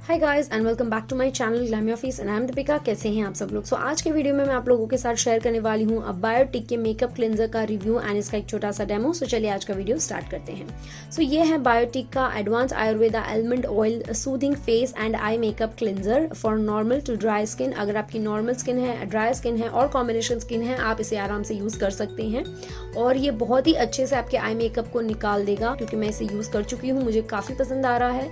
Hi guys and welcome back to my channel glam office and I am Deepika. कैसे हैं आप सब लोग। आज के वीडियो में मैं आप लोगों के साथ शेयर करने वाली हूं अब बायोटिक के मेकअप क्लिंजर का रिव्यू एंड इसका एक छोटा सा डेमो। चलिए आज का वीडियो स्टार्ट करते हैं। ये है बायोटिक का advance Ayurveda almond oil soothing face and eye makeup cleanser for normal to dry skin. अगर आपकी नॉर्मल स्किन है, ड्राई स्किन है और कॉम्बिनेशन स्किन है, आप इसे आराम से यूज कर सकते हैं और ये बहुत ही अच्छे से आपके आई मेकअप को निकाल देगा, क्योंकि मैं इसे यूज कर चुकी हूँ, मुझे काफी पसंद आ रहा है।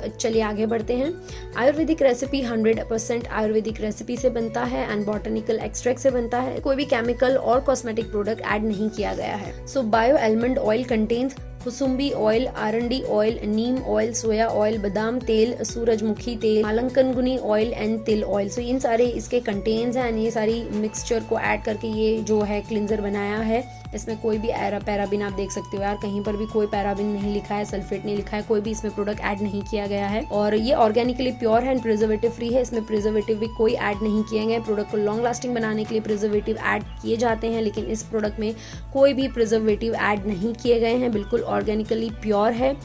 चलिए आगे बढ़ते हैं। आयुर्वेदिक रेसिपी 100% आयुर्वेदिक रेसिपी से बनता है एंड बॉटनिकल एक्सट्रैक्ट से बनता है। कोई भी केमिकल और कॉस्मेटिक प्रोडक्ट ऐड नहीं किया गया है। बायो आलमंड ऑयल कंटेन्स कुसुम्बी ऑयल, आरंडी oil, neem oil, soya oil, बादाम तेल, सूरजमुखी तेल, मालंकनगुनी ऑयल एंड तिल ऑयल। इन सारे इसके कंटेन्स हैं एंड ये सारी मिक्सचर को ऐड करके ये जो है क्लिंजर बनाया है। इसमें कोई भी पैराबिन आप देख सकते हो यार, कहीं पर भी कोई पैराबिन नहीं लिखा है, सल्फेट नहीं लिखा है, कोई भी इसमें प्रोडक्ट ऐड नहीं किया गया है और ये ऑर्गेनिकली प्योर है एंड प्रिजर्वेटिव फ्री है। इसमें प्रिजर्वेटिव भी कोई ऐड नहीं किए गए। प्रोडक्ट को लॉन्ग लास्टिंग बनाने के लिए प्रिजर्वेटिव ऐड किए जाते हैं, लेकिन इस प्रोडक्ट में कोई भी प्रिजर्वेटिव ऐड नहीं किए गए हैं। बिल्कुल ऑर्गेनिकली प्योर है,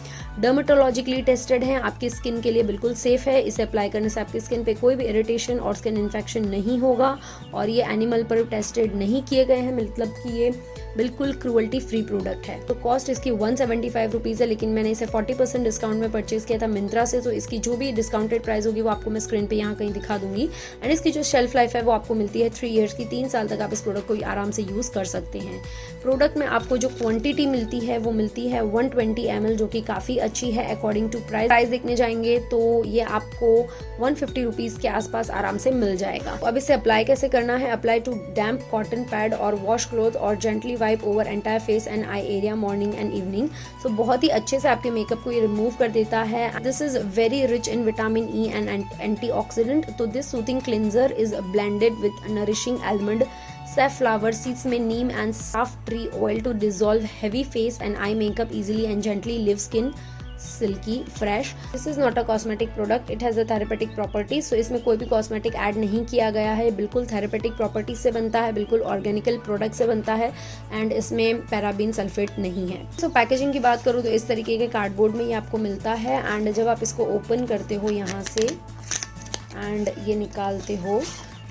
डर्मेटोलॉजिकली टेस्टेड है, आपकी स्किन के लिए बिल्कुल सेफ है। इसे अप्लाई करने से आपकी स्किन पे कोई भी इरिटेशन और स्किन इन्फेक्शन नहीं होगा और ये एनिमल पर टेस्टेड नहीं किए गए हैं, मतलब कि ये बिल्कुल क्रूअल्टी फ्री प्रोडक्ट है। कॉस्ट इसकी 175 रुपीज़ है, लेकिन मैंने इसे 40% डिस्काउंट में परचेज किया था मिंत्रा से। इसकी जो भी डिस्काउंटेड प्राइस होगी वो आपको मैं स्क्रीन पे यहाँ कहीं दिखा दूंगी एंड इसकी जो शेल्फ लाइफ है वो आपको मिलती है 3 इयर्स की। 3 साल तक आप इस प्रोडक्ट को आराम से यूज कर सकते हैं। प्रोडक्ट में आपको जो क्वांटिटी मिलती है वो मिलती है 120 ml, जो कि काफी अच्छी है अकॉर्डिंग टू प्राइस देखने जाएंगे तो ये आपको 150 रुपीज के आसपास आराम से मिल जाएगा। अब इसे अप्लाई कैसे करना है? Apply to damp cotton pad और वॉश क्लॉथ और gently wipe over entire face and eye area morning and evening. बहुत ही अच्छे से आपके मेकअप को ये रिमूव कर देता है। This is very rich in vitamin E and antioxidant. This soothing cleanser is blended with nourishing almond safflower seeds में नीम एंड साफ tree oil to dissolve heavy face and eye makeup easily and gently leave skin silky fresh. This is not a cosmetic product, it has a therapeutic properties. इसमें कोई भी cosmetic add नहीं किया गया है, बिल्कुल थेरेपेटिक प्रॉपर्टीज से बनता है, बिल्कुल ऑर्गेनिकल प्रोडक्ट से बनता है एंड इसमें पैराबिन सल्फेट नहीं है। पैकेजिंग की बात करूँ तो इस तरीके के कार्डबोर्ड में ये आपको मिलता है एंड जब आप इसको ओपन करते हो यहाँ से एंड ये निकालते हो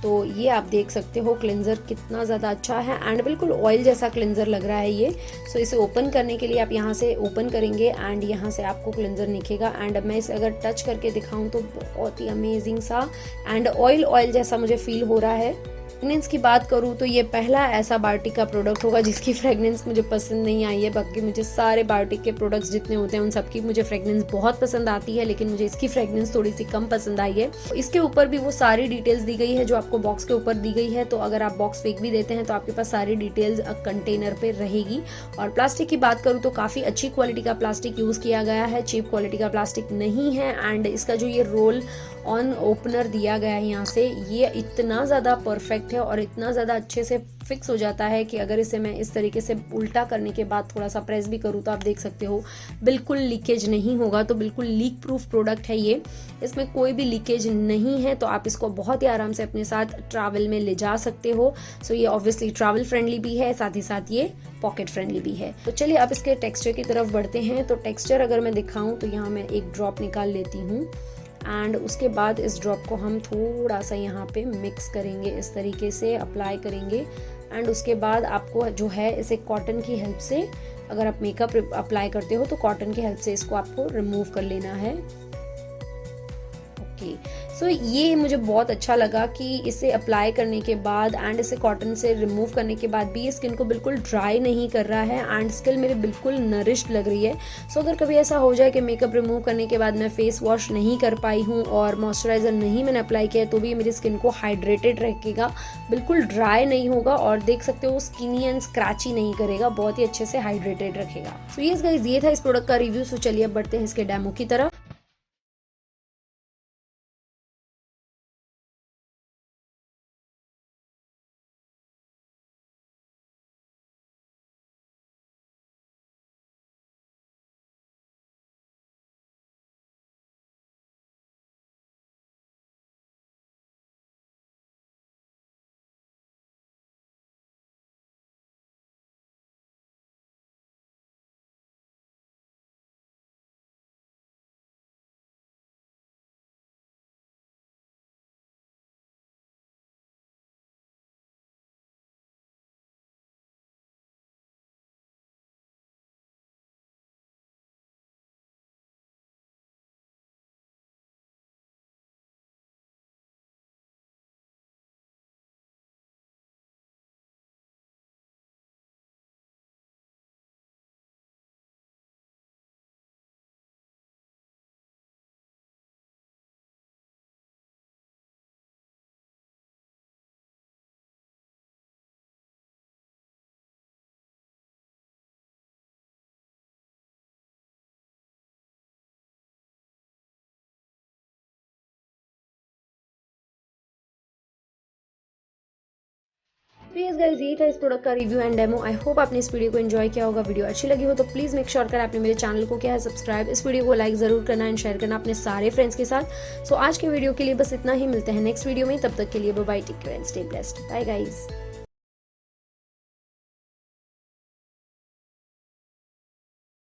तो ये आप देख सकते हो क्लिंजर कितना ज़्यादा अच्छा है एंड बिल्कुल ऑयल जैसा क्लिंजर लग रहा है ये। इसे ओपन करने के लिए आप यहाँ से ओपन करेंगे एंड यहाँ से आपको क्लिंजर दिखेगा एंड मैं इसे अगर टच करके दिखाऊं तो बहुत ही अमेजिंग सा एंड ऑयल जैसा मुझे फील हो रहा है। फ्रेगनेंस की बात करूँ तो ये पहला ऐसा बायोटिक का प्रोडक्ट होगा जिसकी फ्रेगनेंस मुझे पसंद नहीं आई है। बाकी मुझे सारे बायोटिक के प्रोडक्ट्स जितने होते हैं उन सबकी मुझे फ्रेगनेंस बहुत पसंद आती है, लेकिन मुझे इसकी फ्रेगनेंस थोड़ी सी कम पसंद आई है। इसके ऊपर भी वो सारी डिटेल्स दी गई है जो आपको बॉक्स के ऊपर दी गई है, तो अगर आप बॉक्स फेंक भी देते हैं तो आपके पास सारी डिटेल्स कंटेनर पे रहेगी। और प्लास्टिक की बात करूँ तो काफी अच्छी क्वालिटी का प्लास्टिक यूज किया गया है, चीप क्वालिटी का प्लास्टिक नहीं है एंड इसका जो ये रोल ऑन ओपनर दिया गया है यहाँ से, ये इतना ज़्यादा परफेक्ट है और इतना ज़्यादा अच्छे से फिक्स हो जाता है कि अगर इसे मैं इस तरीके से उल्टा करने के बाद थोड़ा सा प्रेस भी करूँ तो आप देख सकते हो बिल्कुल लीकेज नहीं होगा। तो बिल्कुल लीक प्रूफ प्रोडक्ट है ये, इसमें कोई भी लीकेज नहीं है। तो आप इसको बहुत ही आराम से अपने साथ ट्रैवल में ले जा सकते हो। ये ऑब्वियसली ट्रैवल फ्रेंडली भी है, साथ ही साथ ये पॉकेट फ्रेंडली भी है। तो चलिए अब इसके टेक्सचर की तरफ बढ़ते हैं। तो टेक्सचर अगर मैं दिखाऊं तो यहाँ मैं एक ड्रॉप निकाल लेती हूँ एंड उसके बाद इस ड्रॉप को हम थोड़ा सा यहाँ पे मिक्स करेंगे, इस तरीके से अप्लाई करेंगे एंड उसके बाद आपको जो है इसे कॉटन की हेल्प से, अगर आप मेकअप अप्लाई करते हो तो कॉटन की हेल्प से इसको आपको रिमूव कर लेना है। ये मुझे बहुत अच्छा लगा कि इसे अप्लाई करने के बाद एंड इसे कॉटन से रिमूव करने के बाद भी ये स्किन को बिल्कुल ड्राई नहीं कर रहा है एंड स्किन मेरी बिल्कुल नरिश्ड लग रही है। अगर कभी ऐसा हो जाए कि मेकअप रिमूव करने के बाद मैं फेस वॉश नहीं कर पाई हूँ और मॉइस्चराइजर नहीं मैंने अप्लाई किया तो भी मेरी स्किन को हाइड्रेटेड रखेगा, बिल्कुल ड्राई नहीं होगा और देख सकते हो स्किनी एंड स्क्रैची नहीं करेगा, बहुत ही अच्छे से हाइड्रेटेड रखेगा। यस गाइस, ये था इस प्रोडक्ट का रिव्यू। चलिए अब बढ़ते हैं इसके डेमो की तरफ। तो यस गाइस, यही था इस प्रोडक्ट का review and demo. I hope आपने इस वीडियो को एंजॉय किया होगा। वीडियो अच्छी लगी हो तो प्लीज मेक श्योर कर आपने मेरे चैनल को किया है सब्सक्राइब, इस वीडियो को लाइक जरूर करना एंड शेयर करना अपने सारे फ्रेंड्स के साथ। सो आज के वीडियो के लिए बस इतना ही, मिलते हैं नेक्स्ट वीडियो में, तब तक के लिए bye bye, take care and stay blessed, bye guys.